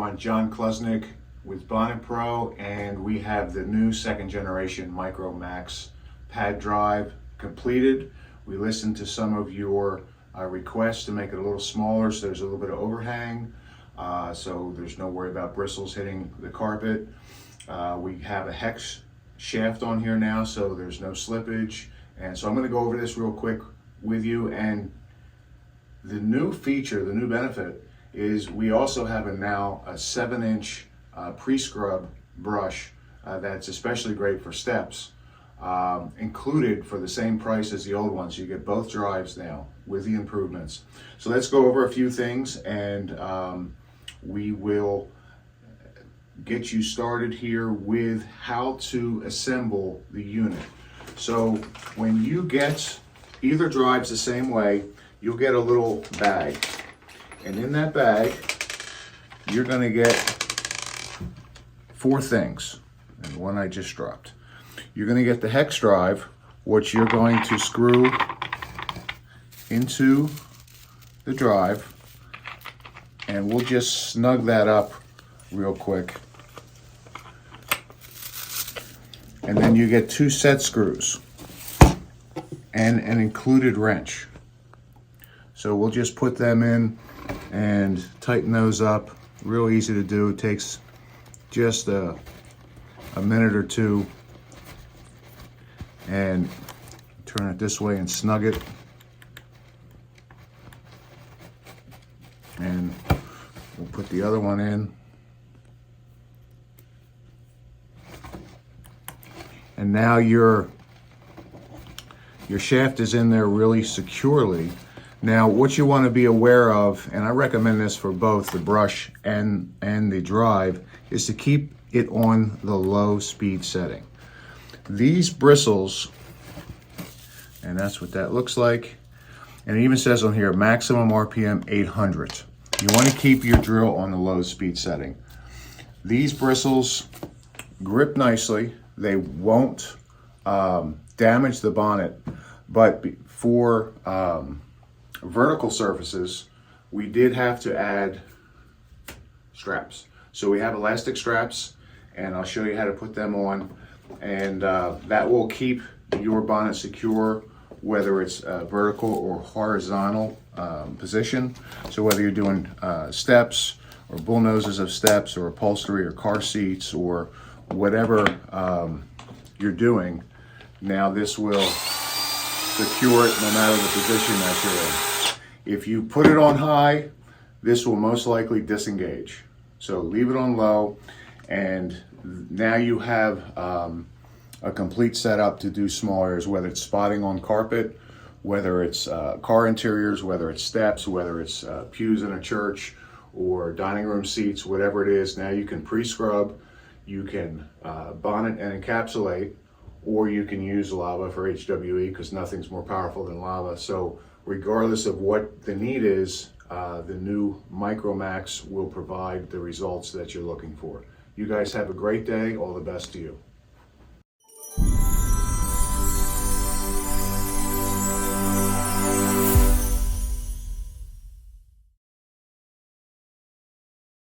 everyone, John Klesnick with Bonnet Pro, and we have the new second generation MicroMax pad drive completed. We listened to some of your requests to make it a little smaller so there's a little bit of overhang, so there's no worry about bristles hitting the carpet. We have a hex shaft on here now, so there's no slippage. And so I'm going to go over this real quick with you. And the new feature, the new benefit, is we also have now a 7-inch pre-scrub brush that's especially great for steps, included for the same price as the old ones. You get both drives now with the improvements. So let's go over a few things, and we will get you started here with how to assemble the unit. So when you get either drives the same way, you'll get a little bag. And in that bag, you're going to get 4 things. And the one I just dropped. You're going to get the hex drive, which you're going to screw into the drive. And we'll just snug that up real quick. And then you get 2 set screws and an included wrench. So we'll just put them in and tighten those up. Real easy to do. It takes just a minute or two. And turn it this way and snug it. And we'll put the other one in. And now your shaft is in there really securely. Now, what you want to be aware of, and I recommend this for both the brush and the drive, is to keep it on the low speed setting. These bristles, and that's what that looks like, and it even says on here, maximum RPM 800. You want to keep your drill on the low speed setting. These bristles grip nicely. They won't damage the bonnet, but for vertical surfaces, we did have to add straps. So we have elastic straps, and I'll show you how to put them on, and that will keep your bonnet secure, whether it's vertical or horizontal position. So whether you're doing steps or bull noses of steps or upholstery or car seats or whatever you're doing, now this will secure it no matter the position that you're in. If you put it on high, this will most likely disengage. So leave it on low, and now you have a complete setup to do small areas, whether it's spotting on carpet, whether it's car interiors, whether it's steps, whether it's pews in a church or dining room seats, whatever it is. Now you can pre-scrub, you can bonnet and encapsulate, or you can use lava for HWE, because nothing's more powerful than lava. So regardless of what the need is, the new MicroMax will provide the results that you're looking for. You guys have a great day. All the best to you.